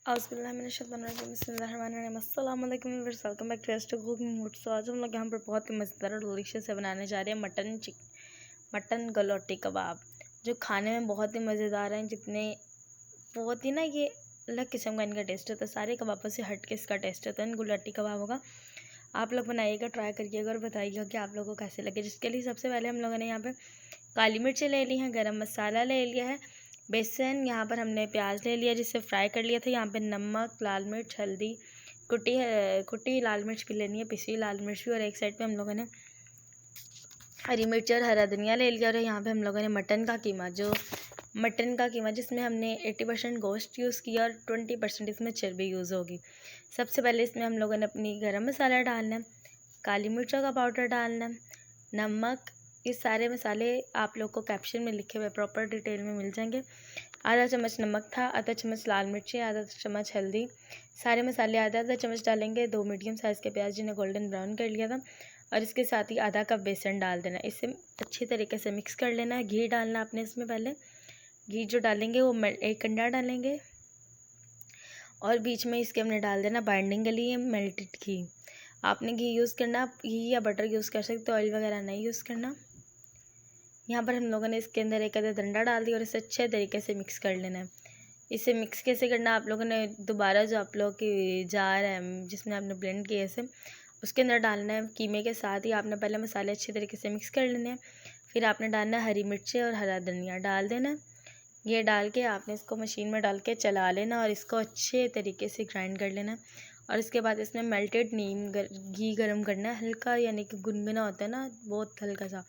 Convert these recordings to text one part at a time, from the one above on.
Welcome back to cooking mood. So आज हम लोग यहाँ पर बहुत ही मज़ेदार और डिलीशियस से बनाने जा रहे हैं मटन गलौटी कबाब, जो खाने में बहुत ही मज़ेदार हैं। जितने बहुत ही ना ये अलग किस्म का इनका टेस्ट होता है, सारे कबाबों से हट के इसका टेस्ट होता है। गलौटी कबाब होगा, आप लोग बनाइएगा, ट्राई करिएगा और बताइएगा कि आप लोगों को कैसे लगे। जिसके लिए सबसे पहले हम लोगों ने यहाँ पे काली मिर्च ले ली है, गरम मसाला ले लिया है, बेसन, यहाँ पर हमने प्याज ले लिया जिसे फ्राई कर लिया था। यहाँ पे नमक, लाल मिर्च, हल्दी, कुटी लाल मिर्च भी लेनी है, पिसी लाल मिर्च भी, और एक साइड पे हम लोगों ने हरी मिर्च और हरा धनिया ले लिया। और यहाँ पे हम लोगों ने मटन का कीमा जिसमें हमने 80% गोश्त यूज़ किया और 20% इसमें चर्बी यूज़ होगी। सबसे पहले इसमें हम लोगों ने अपनी गरम मसाला डालना है, काली मिर्चों का पाउडर डालना है, नमक, ये सारे मसाले आप लोग को कैप्शन में लिखे हुए प्रॉपर डिटेल में मिल जाएंगे। आधा चम्मच नमक था, आधा चम्मच लाल मिर्ची, आधा चम्मच हल्दी, सारे मसाले आधा आधा चम्मच डालेंगे। 2 मीडियम साइज़ के प्याज जिन्हें गोल्डन ब्राउन कर लिया था, और इसके साथ ही आधा कप बेसन डाल देना। इसे अच्छी तरीके से मिक्स कर लेना है। घी डालना आपने इसमें, पहले घी जो डालेंगे वो 1 अंडा डालेंगे, और बीच में इसके हमने डाल देना बाइंडिंग के लिए मेल्टेड घी। आपने घी यूज़ करना, आप घी या बटर यूज़ कर सकते हो, ऑयल वगैरह नहीं यूज़ करना। यहाँ पर हम लोगों ने इसके अंदर एक आधा डंडा डाल दिया और इसे अच्छे तरीके से मिक्स कर लेना है। इसे मिक्स कैसे करना, आप लोगों ने दोबारा जो आप लोग की जार है जिसमें आपने ब्लेंड किया इसे, उसके अंदर डालना है। कीमे के साथ ही आपने पहले मसाले अच्छे तरीके से मिक्स कर लेने हैं, फिर आपने डालना है हरी मिर्चें और हरा धनिया डाल देना है। ये डाल के आपने इसको मशीन में डाल के चला लेना और इसको अच्छे तरीके से ग्राइंड कर लेना। और इसके बाद इसमें मेल्टेड घी गरम करना है, हल्का, यानी कि गुनगुना होता है ना, बहुत हल्का सा,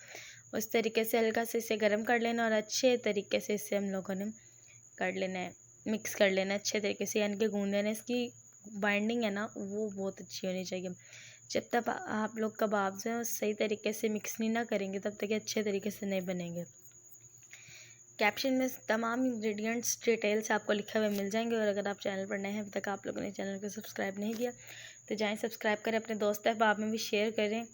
उस तरीके से हल्का से इसे गरम कर लेना। और अच्छे तरीके से इसे हम लोगों ने कर लेना है, मिक्स कर लेना है अच्छे तरीके से, यानी कि गूंद लेना। इसकी बाइंडिंग है ना वो बहुत अच्छी होनी चाहिए। जब तक आप लोग कबाब जो है सही तरीके से मिक्स नहीं ना करेंगे तब तक अच्छे तरीके से नहीं बनेंगे। कैप्शन में तमाम इंग्रेडिएंट्स डिटेल्स आपको लिखे हुए मिल जाएंगे। और अगर आप चैनल पर नए हैं, अभी तक आप लोगों ने चैनल को सब्सक्राइब नहीं किया तो जाएं सब्सक्राइब करें, अपने दोस्त अहबाब में भी शेयर करें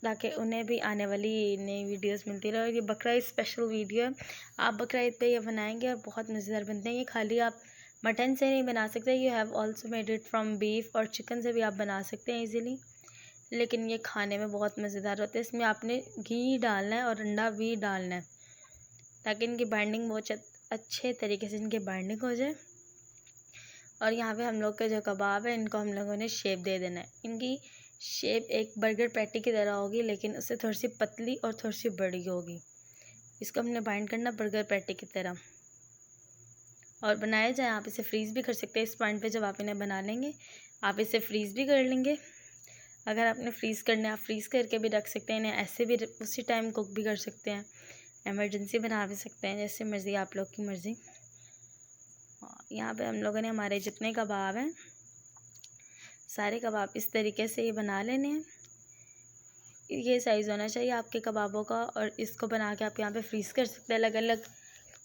ताकि उन्हें भी आने वाली नई वीडियोस मिलती रहे। और ये बकरा ईद स्पेशल वीडियो है, आप बकरा ईद पे ये बनाएंगे और बहुत मज़ेदार बनते हैं। ये खाली आप मटन से नहीं बना सकते, you have also made it from beef, और चिकन से भी आप बना सकते हैं ईज़िली, लेकिन ये खाने में बहुत मज़ेदार होते हैं। इसमें आपने घी डालना है और अंडा भी डालना है ताकि इनकी बाइंडिंग बहुत अच्छे तरीके से इनकी बाइंडिंग हो जाए। और यहाँ पे हम लोग के जो कबाब है इनको हम लोगों ने शेप दे देना है। इनकी शेप एक बर्गर पैटी की तरह होगी, लेकिन उससे थोड़ी सी पतली और थोड़ी सी बड़ी होगी। इसको हमने बाइंड करना बर्गर पैटी की तरह और बनाया जाए। आप इसे फ्रीज़ भी कर सकते हैं। इस पॉइंट पे जब आप इन्हें बना लेंगे आप इसे फ्रीज़ भी कर लेंगे। अगर आपने फ्रीज़ करना है आप फ्रीज़ करके भी रख सकते हैं, इन्हें ऐसे भी उसी टाइम कुक भी कर सकते हैं, एमरजेंसी बना भी सकते हैं, जैसे मर्ज़ी, आप लोग की मर्ज़ी। यहाँ पे हम लोगों ने हमारे जितने कबाब हैं सारे कबाब इस तरीके से ये बना लेने हैं। ये साइज़ होना चाहिए आपके कबाबों का, और इसको बना के आप यहाँ पे फ्रीज़ कर सकते हैं, अलग अलग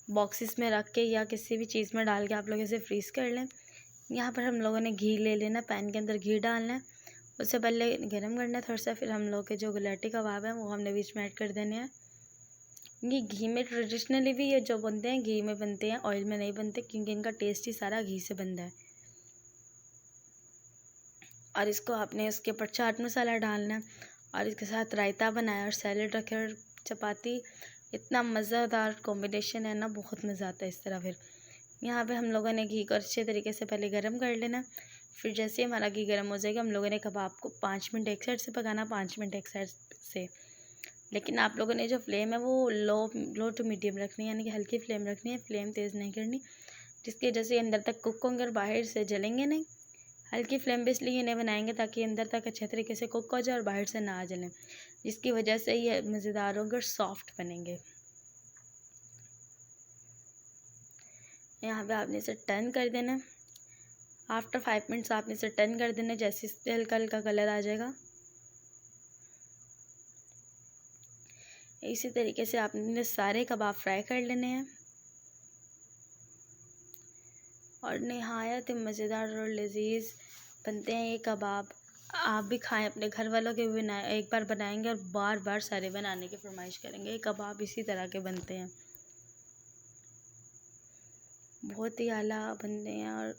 बॉक्सेस में रख के या किसी भी चीज़ में डाल के आप लोग इसे फ्रीज़ कर लें। यहाँ पर हम लोगों ने घी ले लेना, पैन के अंदर घी डालना है, उससे पहले गर्म करना है थोड़ा सा, फिर हम लोग के जो गलौटी कबाब हैं वो हमने बीच में ऐड कर देने हैं। ये घी में ट्रेडिशनली भी ये जो बनते हैं घी में बनते हैं, ऑयल में नहीं बनते, क्योंकि इनका टेस्ट ही सारा घी से बनता है। और इसको आपने उसके ऊपर चाट मसाला डालना है, और इसके साथ रायता बनाया और सैलेड रखे और चपाती। इतना मज़ेदार कॉम्बिनेशन है ना, बहुत मज़ा आता है इस तरह। फिर यहाँ पे हम लोगों ने घी को अच्छे तरीके से पहले गरम कर लेना। फिर जैसे ही हमारा घी गरम हो जाएगा हम लोगों ने कबाब को 5 मिनट एक साइड से पकाना, 5 मिनट एक साइड से। लेकिन आप लोगों ने जो फ्लेम है वो लो टू मीडियम रखनी है, यानी कि हल्की फ्लेम रखनी है, फ्लेम तेज़ नहीं करनी, जिसकी वजह से अंदर तक कुक होंगे और बाहर से जलेंगे नहीं। हल्की फ्लेम पे इसलिए इन्हें बनाएंगे ताकि अंदर तक अच्छे तरीके से कुक हो जाए और बाहर से ना जलें, जिसकी वजह से ये मज़ेदार होंगे और सॉफ्ट बनेंगे। यहाँ पे आपने इसे टर्न कर देना। आफ्टर 5 मिनट्स आपने इसे टर्न कर देना, जैसे इस हल्का हल्का कलर आ जाएगा इसी तरीके से आपने सारे कबाब फ्राई कर लेने हैं। और नहायत मज़ेदार और लजीज बनते हैं ये कबाब। आप भी खाएं, अपने घर वालों के भी बनाए, एक बार बनाएंगे और बार बार सारे बनाने की फरमाइश करेंगे। ये कबाब इसी तरह के बनते हैं, बहुत ही आला बनते हैं और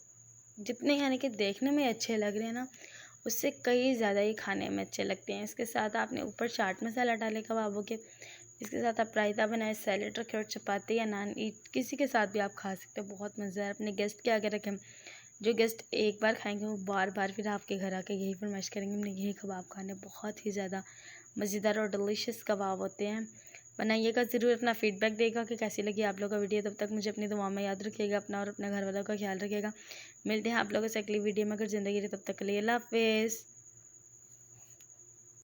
जितने यानी कि देखने में अच्छे लग रहे हैं ना, उससे कई ज़्यादा ही खाने में अच्छे लगते हैं। इसके साथ आपने ऊपर चाट मसाला डाले कबाबों के, इसके साथ आप रायता बनाए, सैलेड रखे और चपाती या नान ईट किसी के साथ भी आप खा सकते हो। बहुत मज़ेदार। अपने गेस्ट के आगे रखें, जो गेस्ट एक बार खाएंगे वो बार बार फिर आपके घर आके यही फरमाइश करेंगे हमने यही कबाब खाने। बहुत ही ज़्यादा मज़ेदार और डिलीशियस कबाब होते हैं। बनाइएगा ज़रूर, अपना फीडबैक देगा कि कैसी लगी आप लोगों का वीडियो। तब तक मुझे अपनी दुआ में याद रखिएगा, अपना और अपने घर वालों का ख्याल रखिएगा। मिलते हैं आप लोगों से अगली वीडियो में, अगर ज़िंदगी रही तब तक के लिए अल्लाह हाफ़िज़।